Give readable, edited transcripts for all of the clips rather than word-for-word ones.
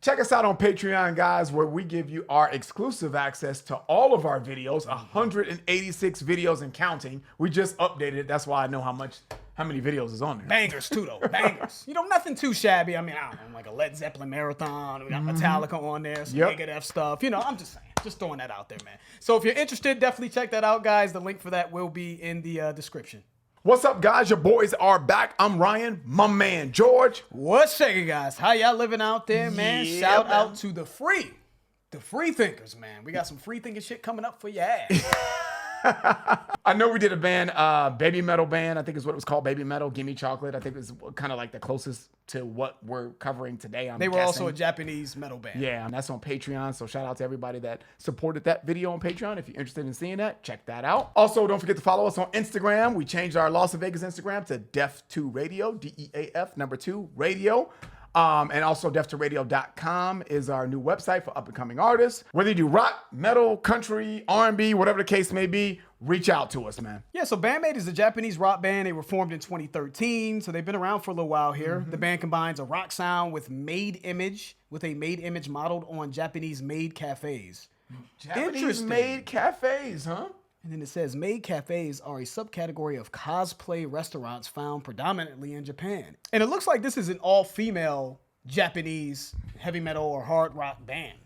Check us out on Patreon, guys, where we give you our exclusive access to all of our videos, 186 videos and counting. We just updated it. That's why I know how many videos is on there. Bangers too, though. Bangers. You know, nothing too shabby. I mean, I don't know, like a Led Zeppelin marathon. We got Metallica on there, some Megadeth stuff. You know, I'm just saying. Just throwing that out there, man. So if you're interested, definitely check that out, guys. The link for that will be in the description. What's up, guys? Your boys are back. I'm Ryan, my man, George. What's shaking, guys? How y'all living out there, man? Yeah, Shout man. out to the free thinkers, man. We got some free thinking shit coming up for your ass. I know we did a band, Baby Metal band. I think is what it was called, Baby Metal, Gimme Chocolate. I think it was kind of like the closest to what we're covering today. They were also a Japanese metal band. Yeah, and that's on Patreon. So shout out to everybody that supported that video on Patreon. If you're interested in seeing that, check that out. Also, don't forget to follow us on Instagram. We changed our Las Vegas Instagram to Def2 Radio, DEAF number 2 Radio. And also def2radio.com is our new website for up-and-coming artists. Whether you do rock, metal, country, R&B, whatever the case may be, reach out to us, man. Yeah, so Band-Maid is a Japanese rock band. They were formed in 2013, so they've been around for a little while here. The band combines a rock sound with a made image modeled on Japanese maid cafes. Japanese made cafes, huh? And then it says, maid cafes are a subcategory of cosplay restaurants found predominantly in Japan. And it looks like this is an all-female Japanese heavy metal or hard rock band.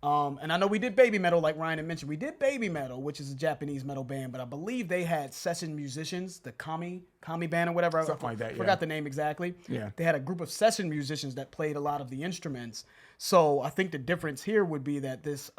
And I know we did Baby Metal, like Ryan had mentioned. We did Baby Metal, which is a Japanese metal band, but I believe they had session musicians, the Kami band or whatever. Something like that, Forgot the name exactly. Yeah. They had a group of session musicians that played a lot of the instruments. So I think the difference here would be that this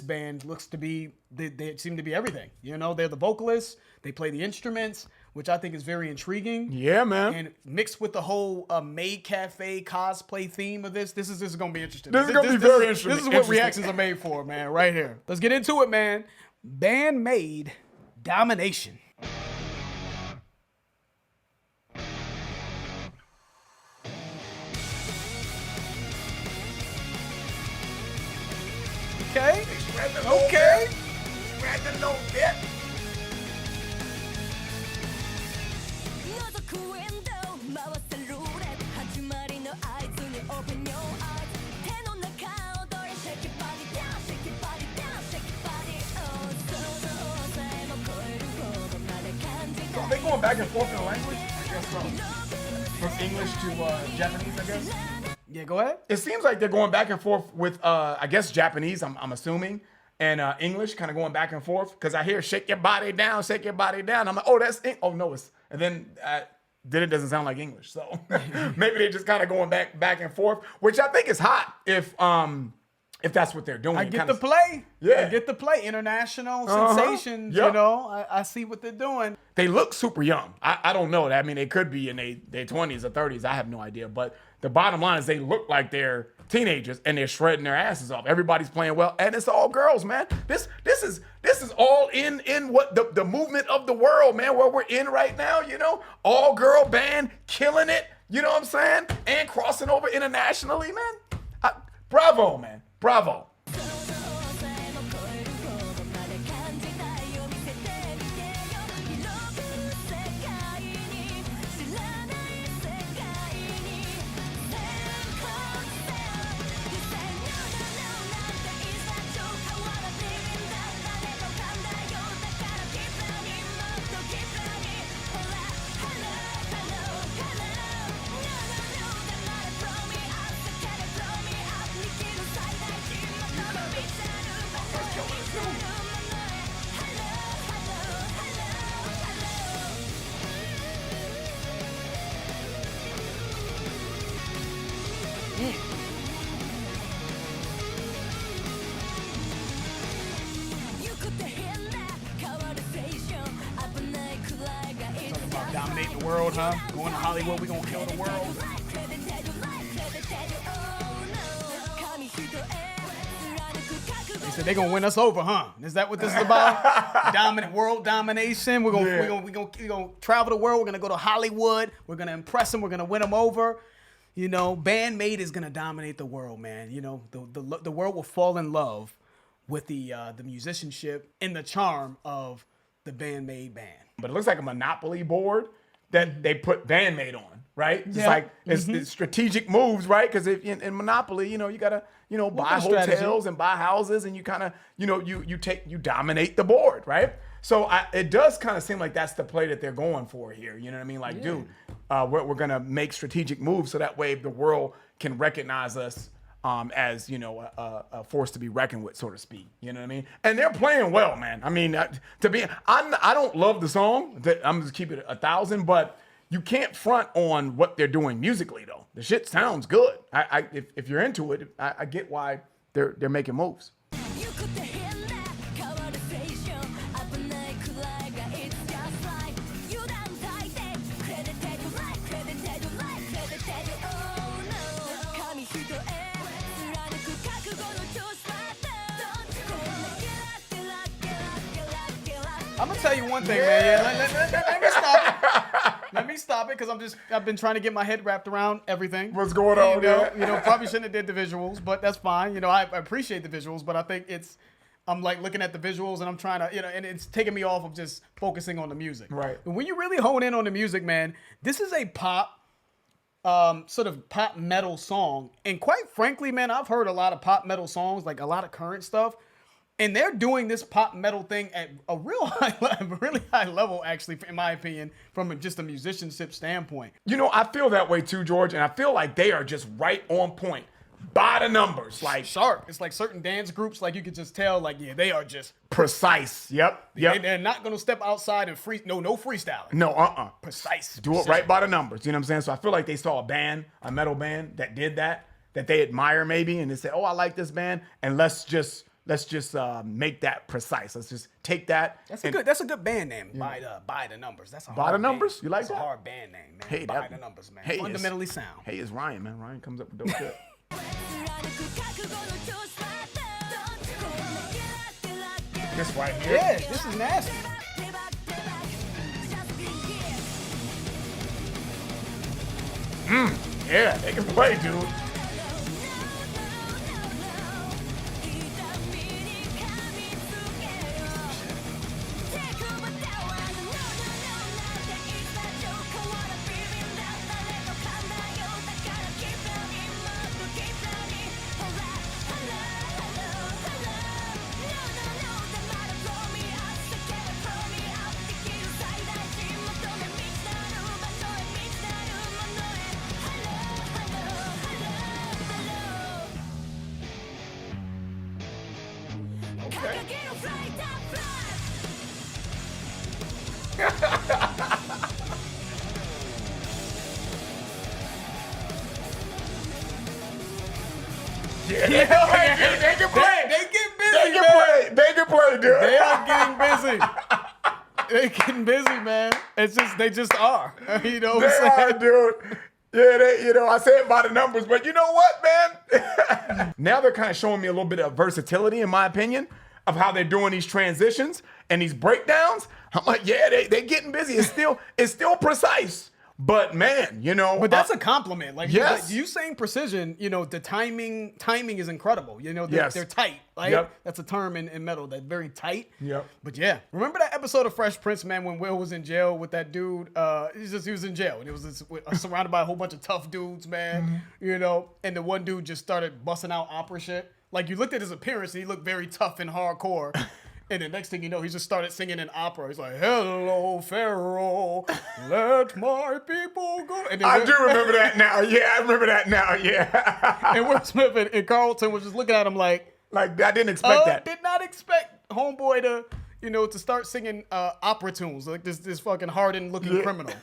band looks to be, they seem to be everything. You know, they're the vocalists, they play the instruments, which I think is very intriguing. Yeah, man. And mixed with the whole maid cafe cosplay theme of this is going to be interesting. This is going to be very interesting. This is what reactions are made for, man, right here. Let's get into it, man. Band-Maid, Domination. Okay. Okay. Spread the little bit. So are they going back and forth in the language? I guess so. From English to Japanese, I guess. Yeah, go ahead. It seems like they're going back and forth with, I guess, Japanese, I'm assuming, and English, kind of going back and forth. Because I hear, shake your body down, shake your body down. I'm like, oh, that's, oh, no, it's, and then it doesn't sound like English. So maybe they're just kind of going back and forth, which I think is hot if that's what they're doing. I get the play. Yeah. I get the play. International sensations, Yep. you know. I see what they're doing. They look super young. I don't know. I mean, they could be in their 20s or 30s. I have no idea. But the bottom line is they look like they're teenagers and they're shredding their asses off. Everybody's playing well, and it's all girls, man. This is all in what the movement of the world, man, where we're in right now, you know? All girl band, killing it, you know what I'm saying? And crossing over internationally, man. Bravo, man. Bravo. Dominate the world, huh? Going to Hollywood, we gonna kill the world. They said they gonna win us over, huh? Is that what this is about? Dominant world domination. We're gonna travel the world. We're gonna go to Hollywood. We're gonna impress them. We're gonna win them over. You know, Band-Maid is gonna dominate the world, man. You know, the world will fall in love with the musicianship and the charm of the Band-Maid band. But it looks like a Monopoly board that they put Band-Maid on. right? It's Yeah. like it's strategic moves, right? Because if in Monopoly, you gotta buy hotels and buy houses, and you kind of you dominate the board, right? So it does kind of seem like that's the play that they're going for here. You know what I mean? Like, dude, we're gonna make strategic moves so that way the world can recognize us as a force to be reckoned with, so to speak. You know what I mean? And they're playing well, man. I mean, I don't love the song. I'm just keep it 1,000, but you can't front on what they're doing musically though. The shit sounds good. If you're into it, I get why they're making moves. I'm gonna tell you one thing, man. Let me stop it. Let me stop it, because I've been trying to get my head wrapped around everything. What's going on there? Probably shouldn't have did the visuals, but that's fine. I appreciate the visuals, but I think I'm like looking at the visuals and I'm trying to, and it's taking me off of just focusing on the music. Right. And when you really hone in on the music, man, this is a pop, sort of pop metal song. And quite frankly, man, I've heard a lot of pop metal songs, like a lot of current stuff. And they're doing this pop metal thing at a really high level, actually, in my opinion, from just a musicianship standpoint. I feel that way too, George, and I feel like they are just right on point. By the numbers, like sharp. It's like certain dance groups, like you could just tell, like, yeah, they are just precise. Yep. They're not gonna step outside and no freestyling. No, Precise. Do it right by the numbers. You know what I'm saying? So I feel like they saw a metal band that did that they admire maybe, and they say, oh, I like this band, and let's just make that precise. Let's just take that. That's a good band name. By the numbers. That's a by hard the numbers. Band. You like That's that? a hard band name, man. Hey, by the numbers, man. Hey, fundamentally sound. Hey, it's Ryan, man. Ryan comes up with dope shit. This right here. Yeah, this is nasty. Yeah, they can play, dude. Yeah, they can play. They get busy. They can play, dude. They are getting busy. They getting busy, man. It's just they just are. You know what I'm saying? Dude. Yeah, I say it by the numbers, but you know what, man? Now they're kind of showing me a little bit of versatility, in my opinion, of how they're doing these transitions and these breakdowns. I'm like, yeah, they getting busy. It's still precise. But man, But that's a compliment. Like, yes. you saying precision, the timing is incredible. They're tight. Right? Yep. That's a term in metal. They're very tight. Yep. But yeah, remember that episode of Fresh Prince, man, when Will was in jail with that dude? He was in jail, and it was surrounded by a whole bunch of tough dudes, man. Mm-hmm. And the one dude just started busting out opera shit. Like, you looked at his appearance, and he looked very tough and hardcore. And the next thing you know, he just started singing in opera. He's like, "Hello, Pharaoh, let my people go." And I do remember that now. Yeah, I remember that now. Yeah. And Will Smith and Carlton was just looking at him like I didn't expect that. Did not expect homeboy to start singing opera tunes like this fucking hardened looking criminal.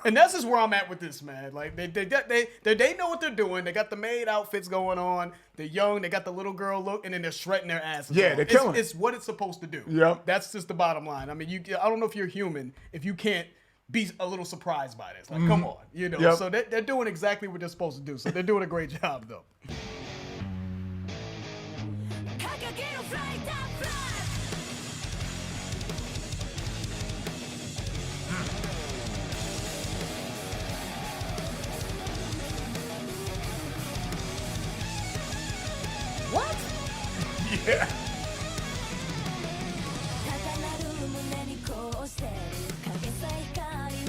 And that's just where I'm at with this, man. Like, they know what they're doing. They got the maid outfits going on. They're young. They got the little girl look, and then they're shredding their asses. Yeah, they're killing it. It's what it's supposed to do. Yep. That's just the bottom line. I mean, I don't know if you're human if you can't be a little surprised by this. Like, come on, Yep. So they're doing exactly what they're supposed to do. So they're doing a great job, though. What? Yeah.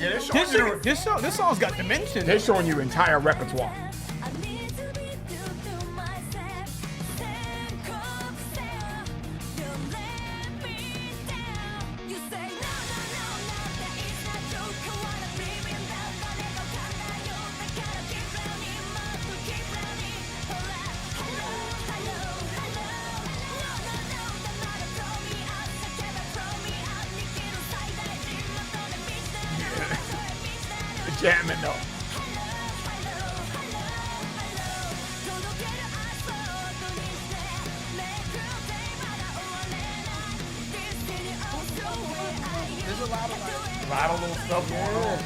Yeah, they're showing This song's got dimension. they're showing you entire repertoire. Jamming though. There's a lot of little stuff going on.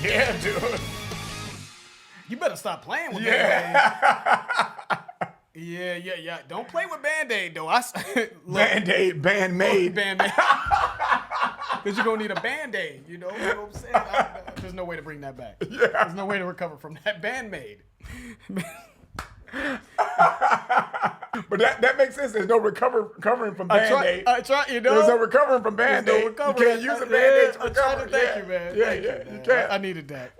Yeah, dude. You better stop playing with Band-Maid. Yeah. Don't play with Band-Aid, though. Band-Aid, Band-Maid. Band-Maid. Because you're going to need a Band-Aid, you know what I'm saying? There's no way to bring that back. Yeah. There's no way to recover from that. Band-Maid. But that makes sense. There's no recovering from Band-Aid. I try, you know. There's no recovering from Band-Aid. You can't use a Band-Aid to recover. Thank you, man. Yeah, Thank you, you man. can't. I needed that.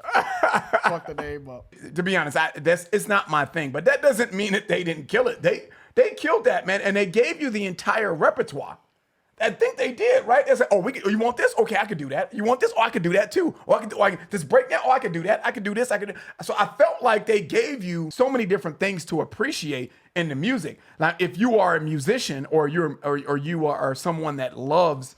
Fuck the name up. To be honest, it's not my thing. But that doesn't mean that they didn't kill it. They killed that, man. And they gave you the entire repertoire. I think they did, right? They said, "Oh, you want this? Okay, I could do that. You want this? Oh, I could do that too. Oh, I could do this breakdown. Oh, I could do that. I could do this. I could." So I felt like they gave you so many different things to appreciate in the music. Now, if you are a musician or you are someone that loves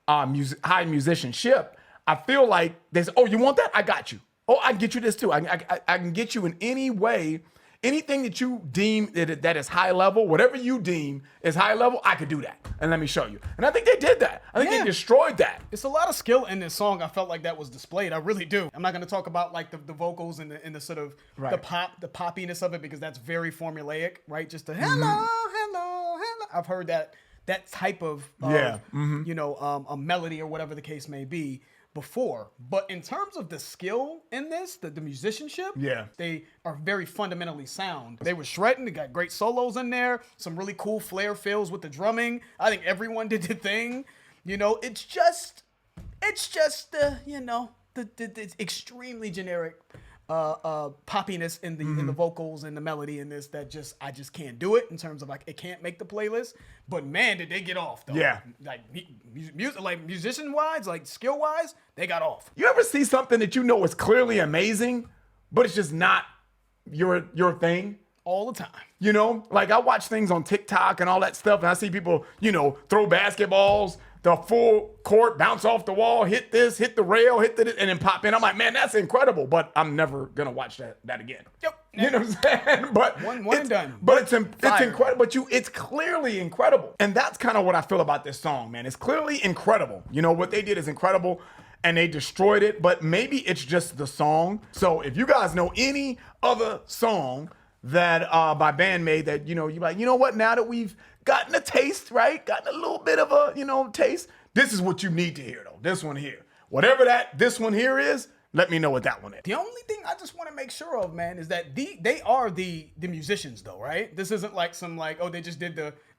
high musicianship, I feel like they say, "Oh, you want that? I got you. Oh, I can get you this too. I can get you in any way." Anything that you deem that is high level, whatever you deem is high level, I could do that. And let me show you. And I think they did that. I think they destroyed that. It's a lot of skill in this song. I felt like that was displayed. I really do. I'm not going to talk about like the vocals and the sort of the poppiness of it because that's very formulaic, right? Just the hello. I've heard that type of a melody or whatever the case may be before. But in terms of the skill in this, the musicianship, they are very fundamentally sound. They were shredding. They got great solos in there. Some really cool flare fills with the drumming. I think everyone did the thing. You know, it's just the extremely generic poppiness in the vocals and the melody in this that I just can't do it in terms of like it can't make the playlist. But man, did they get off though? Yeah, like musician wise, like skill wise, they got off. You ever see something that you know is clearly amazing, but it's just not your thing? All the time. You know, like I watch things on TikTok and all that stuff, and I see people, throw basketballs, the full court, bounce off the wall, hit this, hit the rail, and then pop in. I'm like, man, that's incredible, but I'm never gonna watch that again. Yep. You know what I'm saying? But one and done. But it's incredible. But it's clearly incredible, and that's kind of what I feel about this song, man. It's clearly incredible. You know what they did is incredible, and they destroyed it. But maybe it's just the song. So if you guys know any other song that by Band-Maid that you're like, you know what? Now that we've gotten a taste, right? Gotten a little bit of a taste. This is what you need to hear though. This one here, whatever this one here is. Let me know what that one is. The only thing I just want to make sure of, man, is that they are the musicians though, right? This isn't like they just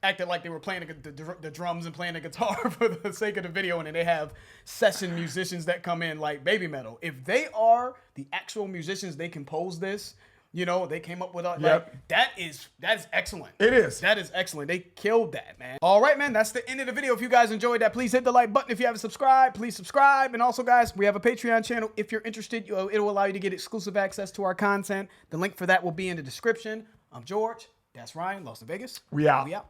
acted like they were playing the drums and playing the guitar for the sake of the video, and then they have session musicians that come in like Baby Metal. If they are the actual musicians, they compose this. They came up with that is excellent. It is. That is excellent. They killed that, man. All right, man. That's the end of the video. If you guys enjoyed that, please hit the like button. If you haven't subscribed, please subscribe. And also, guys, we have a Patreon channel. If you're interested, it'll allow you to get exclusive access to our content. The link for that will be in the description. I'm George. That's Ryan. Lost in Vegas. We out. We out.